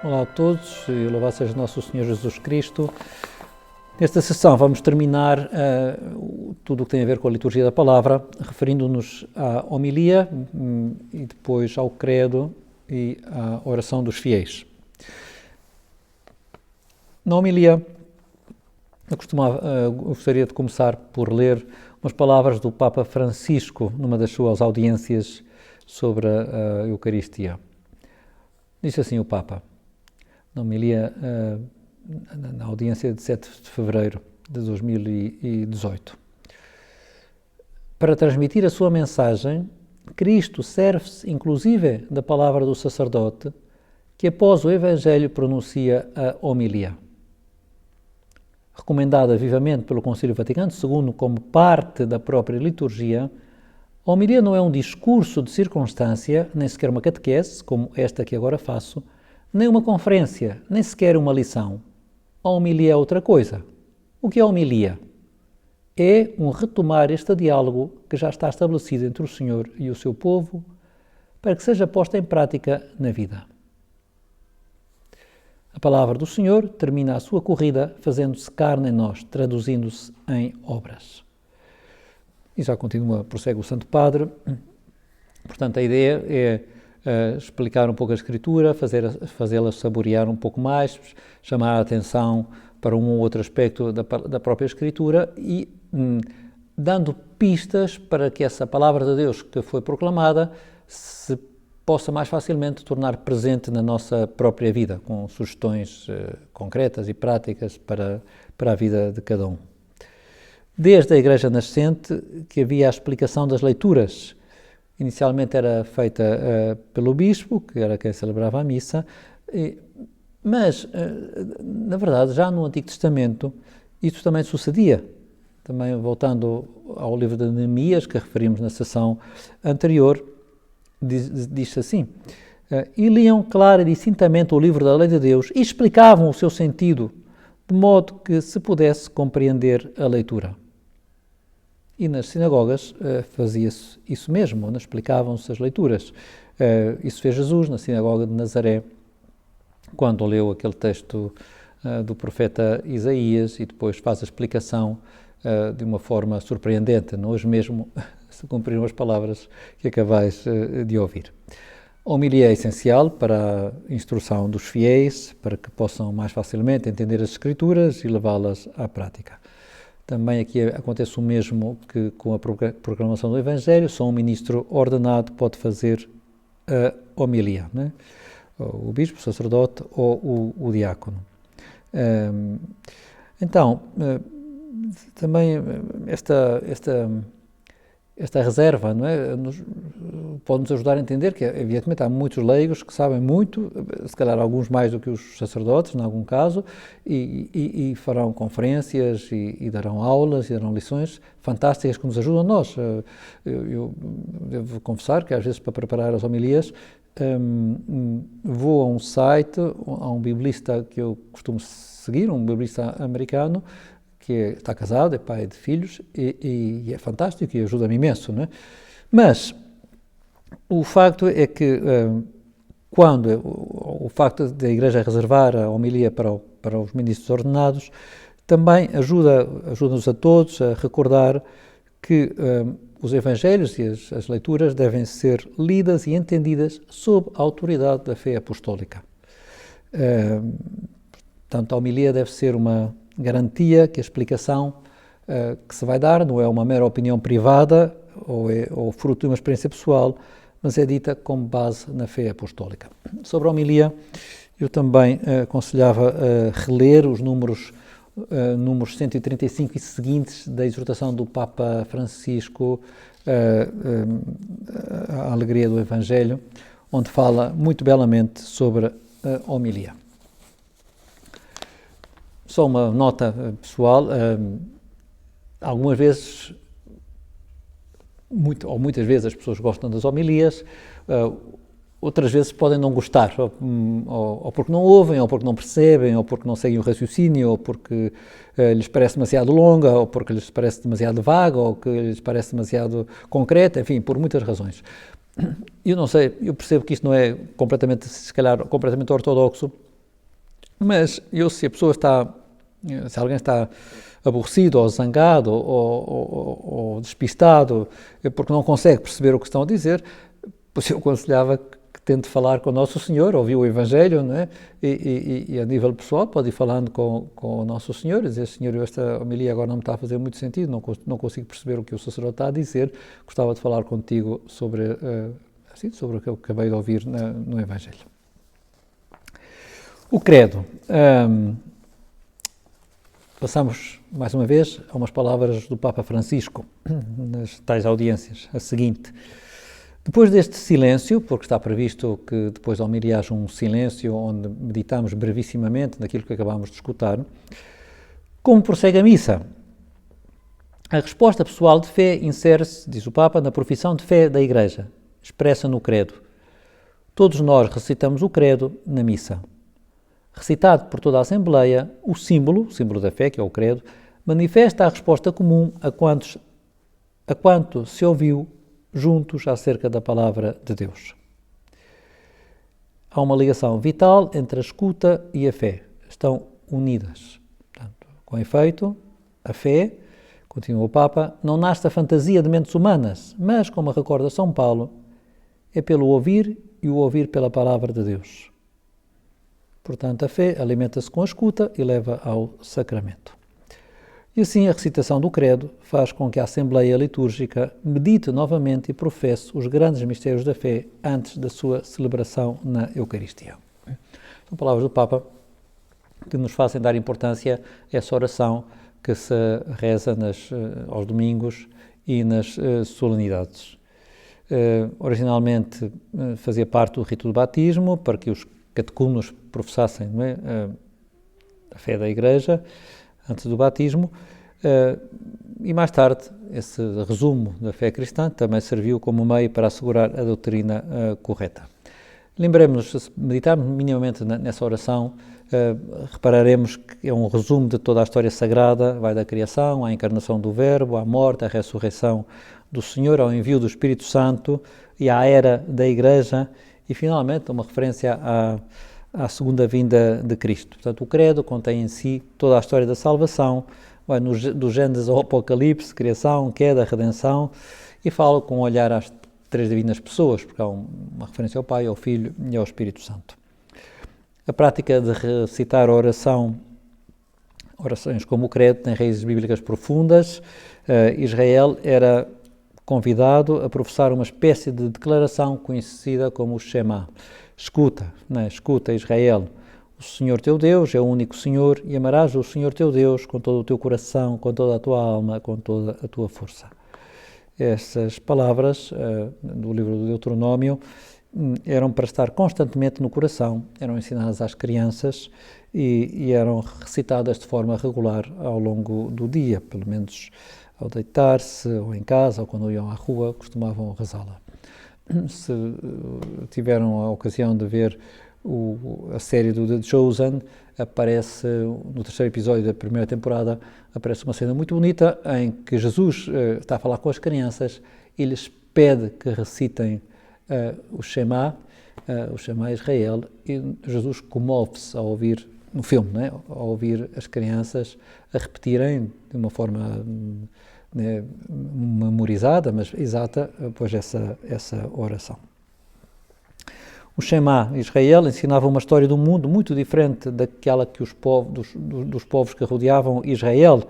Olá a todos e louvado seja nosso Senhor Jesus Cristo. Nesta sessão vamos terminar tudo o que tem a ver com a liturgia da palavra, referindo-nos à homilia e depois ao credo e à oração dos fiéis. Na homilia, eu gostaria de começar por ler umas palavras do Papa Francisco numa das suas audiências sobre a Eucaristia. Disse assim o Papa, na homilia, na audiência de 7 de fevereiro de 2018. Para transmitir a sua mensagem, Cristo serve-se inclusive da palavra do sacerdote que após o Evangelho pronuncia a homilia. Recomendada vivamente pelo Concílio Vaticano II como parte da própria liturgia, a homilia não é um discurso de circunstância, nem sequer uma catequese, como esta que agora faço, nem uma conferência, nem sequer uma lição. A homilia é outra coisa. O que é a homilia? É um retomar este diálogo que já está estabelecido entre o Senhor e o seu povo, para que seja posta em prática na vida. A palavra do Senhor termina a sua corrida fazendo-se carne em nós, traduzindo-se em obras. E já continua, prossegue o Santo Padre. Portanto, a ideia é explicar um pouco a Escritura, fazê-la saborear um pouco mais, chamar a atenção para um ou outro aspecto da própria Escritura e dando pistas para que essa palavra de Deus que foi proclamada se possa mais facilmente tornar presente na nossa própria vida, com sugestões concretas e práticas para a vida de cada um. Desde a Igreja Nascente que havia a explicação das leituras. Inicialmente era feita pelo bispo, que era quem celebrava a missa, mas, na verdade, já no Antigo Testamento, isso também sucedia. Também, voltando ao livro de Neemias, que referimos na sessão anterior, diz assim, e liam clara e distintamente o livro da lei de Deus e explicavam o seu sentido, de modo que se pudesse compreender a leitura. E nas sinagogas fazia-se isso mesmo, onde explicavam-se as leituras. Isso fez Jesus na sinagoga de Nazaré, quando leu aquele texto do profeta Isaías e depois faz a explicação de uma forma surpreendente. Hoje mesmo se cumpriram as palavras que acabais de ouvir. A homilia é essencial para a instrução dos fiéis, para que possam mais facilmente entender as Escrituras e levá-las à prática. Também aqui acontece o mesmo que com a proclamação do Evangelho, só um ministro ordenado pode fazer a homilia, né? O bispo, o sacerdote ou o diácono. Então, também esta reserva, não é? Pode-nos ajudar a entender que, evidentemente, há muitos leigos que sabem muito, se calhar alguns mais do que os sacerdotes, em algum caso, e farão conferências e darão aulas e darão lições fantásticas que nos ajudam a nós. Eu devo confessar que, às vezes, para preparar as homilias, vou a um site, a um biblista que eu costumo seguir, um biblista americano, que está casado, é pai de filhos, e é fantástico e ajuda-me imenso, não é? Mas o facto é que, o facto da Igreja reservar a homilia para os ministros ordenados, também ajuda-nos a todos a recordar que os Evangelhos e as leituras devem ser lidas e entendidas sob a autoridade da fé apostólica. Portanto, a homilia deve ser uma garantia que a explicação que se vai dar não é uma mera opinião privada ou fruto de uma experiência pessoal, mas é dita com base na fé apostólica. Sobre a homilia, eu também aconselhava reler os números 135 e seguintes da exortação do Papa Francisco, a Alegria do Evangelho, onde fala muito belamente sobre a homilia. Só uma nota pessoal, algumas vezes, muitas vezes as pessoas gostam das homilias, outras vezes podem não gostar, ou porque não ouvem, ou porque não percebem, ou porque não seguem o raciocínio, ou porque lhes parece demasiado longa, ou porque lhes parece demasiado vaga, ou que lhes parece demasiado concreta, enfim, por muitas razões. Eu não sei, eu percebo que isto não é completamente, se calhar, completamente ortodoxo, Mas se a pessoa se alguém está aborrecido ou zangado ou despistado porque não consegue perceber o que estão a dizer, pois eu aconselhava que tente falar com o Nosso Senhor, ouvir o Evangelho, não é? E a nível pessoal pode ir falando com o Nosso Senhor e dizer: Senhor, esta homilia agora não me está a fazer muito sentido, não consigo perceber o que o sacerdote está a dizer, gostava de falar contigo sobre o que eu acabei de ouvir no Evangelho. O credo. Passamos, mais uma vez, a umas palavras do Papa Francisco, nas tais audiências, a seguinte: depois deste silêncio, porque está previsto que depois da homilia haja um silêncio onde meditamos brevissimamente naquilo que acabámos de escutar, como prossegue a missa? A resposta pessoal de fé insere-se, diz o Papa, na profissão de fé da Igreja, expressa no credo. Todos nós recitamos o credo na missa. Recitado por toda a Assembleia, o símbolo da fé, que é o credo, manifesta a resposta comum a quanto se ouviu juntos acerca da palavra de Deus. Há uma ligação vital entre a escuta e a fé. Estão unidas. Portanto, com efeito, a fé, continua o Papa, não nasce da fantasia de mentes humanas, mas, como recorda São Paulo, é pelo ouvir e o ouvir pela palavra de Deus. Portanto, a fé alimenta-se com a escuta e leva ao sacramento. E assim a recitação do credo faz com que a Assembleia Litúrgica medite novamente e professe os grandes mistérios da fé antes da sua celebração na Eucaristia. São palavras do Papa que nos fazem dar importância a essa oração que se reza aos domingos e nas solenidades. Originalmente fazia parte do rito do batismo, para que os catecúmenos professassem, não é, a fé da Igreja antes do batismo, e mais tarde esse resumo da fé cristã também serviu como meio para assegurar a doutrina correta. Lembremos-nos, se meditarmos minimamente nessa oração, repararemos que é um resumo de toda a história sagrada, vai da criação, à encarnação do Verbo, à morte, à ressurreição do Senhor, ao envio do Espírito Santo e à era da Igreja e, finalmente, uma referência à segunda vinda de Cristo. Portanto, o credo contém em si toda a história da salvação, vai do Gênesis ao Apocalipse, criação, queda, redenção, e fala com um olhar às três divinas pessoas, porque há uma referência ao Pai, ao Filho e ao Espírito Santo. A prática de recitar orações como o credo tem raízes bíblicas profundas. Israel era convidado a professar uma espécie de declaração conhecida como o Shema. Escuta, né? Escuta, Israel, o Senhor teu Deus é o único Senhor e amarás o Senhor teu Deus com todo o teu coração, com toda a tua alma, com toda a tua força. Essas palavras do livro do Deuteronômio eram para estar constantemente no coração, eram ensinadas às crianças e eram recitadas de forma regular ao longo do dia, pelo menos ao deitar-se, ou em casa, ou quando iam à rua, costumavam rezá-la. Se tiveram a ocasião de ver a série do The Chosen, aparece, no terceiro episódio da primeira temporada, aparece uma cena muito bonita em que Jesus está a falar com as crianças e lhes pede que recitem o Shema Israel, e Jesus comove-se ao ouvir, no filme, né, ao ouvir as crianças a repetirem de uma forma memorizada, mas exata, pois essa oração. O Shema Israel ensinava uma história do mundo muito diferente daquela que os povos, dos povos que rodeavam Israel,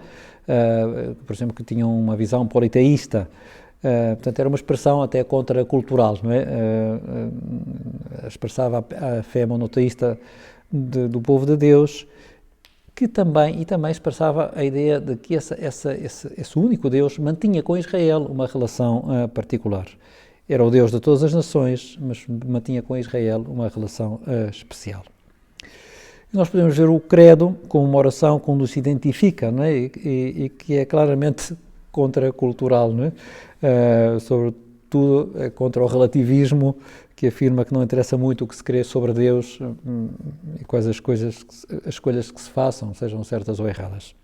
por exemplo, que tinham uma visão politeísta. Portanto, era uma expressão até contracultural, não é? Expressava a fé monoteísta do povo de Deus, que também expressava a ideia de que esse único Deus mantinha com Israel uma relação particular. Era o Deus de todas as nações, mas mantinha com Israel uma relação especial. E nós podemos ver o credo como uma oração que nos identifica, não é? E que é claramente contracultural, não é? Sobretudo contra o relativismo, que afirma que não interessa muito o que se crê sobre Deus e quais as escolhas que se façam, sejam certas ou erradas.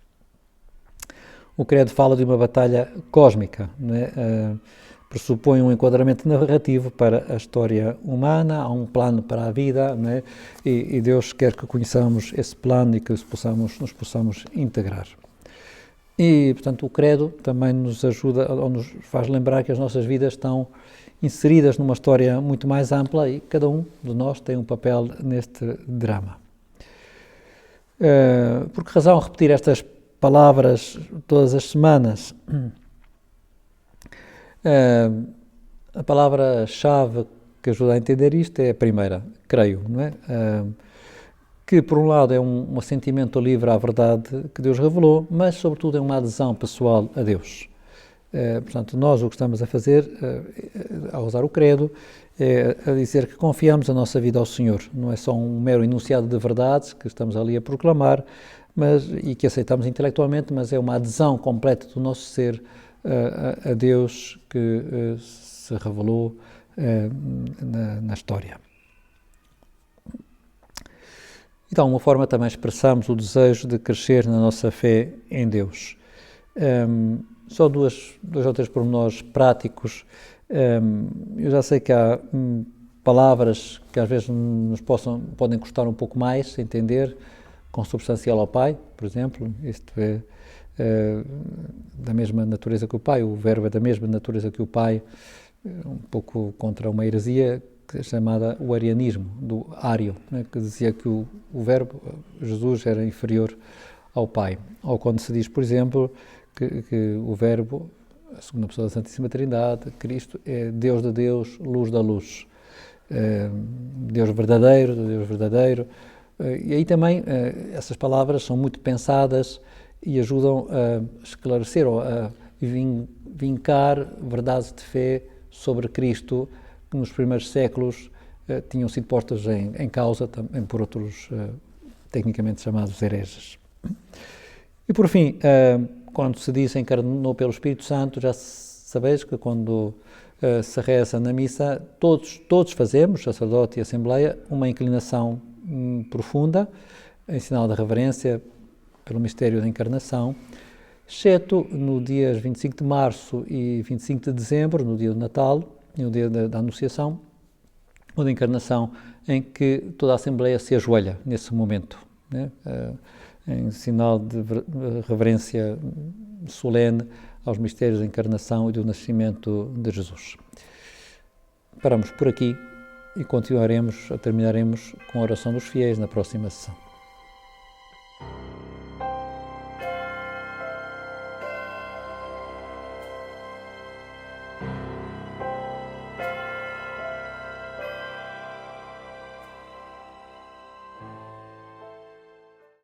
O credo fala de uma batalha cósmica, não é? pressupõe um enquadramento narrativo para a história humana, há um plano para a vida, não é? E Deus quer que conheçamos esse plano e que nos possamos integrar. E, portanto, o credo também nos ajuda, ou nos faz lembrar que as nossas vidas estão inseridas numa história muito mais ampla e cada um de nós tem um papel neste drama. Por que razão repetir estas palavras todas as semanas? A palavra-chave que ajuda a entender isto é a primeira, creio, não é? Que por um lado é um assentimento livre à verdade que Deus revelou, mas sobretudo é uma adesão pessoal a Deus. Portanto, nós o que estamos a fazer, ao usar o credo, é a dizer que confiamos a nossa vida ao Senhor. Não é só um mero enunciado de verdades que estamos ali a proclamar e que aceitamos intelectualmente, mas é uma adesão completa do nosso ser a Deus que se revelou na história. Então, uma forma também expressamos o desejo de crescer na nossa fé em Deus. Só dois ou três pormenores práticos. Eu já sei que há palavras que às vezes nos podem custar um pouco mais entender, consubstancial ao Pai, por exemplo, isto é da mesma natureza que o Pai, o Verbo é da mesma natureza que o Pai, um pouco contra uma heresia chamada o arianismo, do Ário, né, que dizia que o Verbo, Jesus, era inferior ao Pai. Ou quando se diz, por exemplo, que o Verbo, a segunda pessoa da Santíssima Trindade, Cristo, é Deus de Deus, luz da luz. Deus verdadeiro, Deus verdadeiro. E aí também essas palavras são muito pensadas e ajudam a esclarecer ou a vincar verdades de fé sobre Cristo que nos primeiros séculos tinham sido postas em causa também por outros tecnicamente chamados hereges. E por fim, quando se diz encarnou pelo Espírito Santo, já sabeis que quando se reza na missa, todos fazemos, sacerdote e assembleia, uma inclinação profunda, em sinal de reverência pelo mistério da encarnação, exceto no dias 25 de março e 25 de dezembro, no dia do Natal e no dia da Anunciação, ou da encarnação, em que toda a Assembleia se ajoelha nesse momento, né? Em sinal de reverência solene aos mistérios da encarnação e do nascimento de Jesus. Paramos por aqui e terminaremos com a oração dos fiéis na próxima sessão.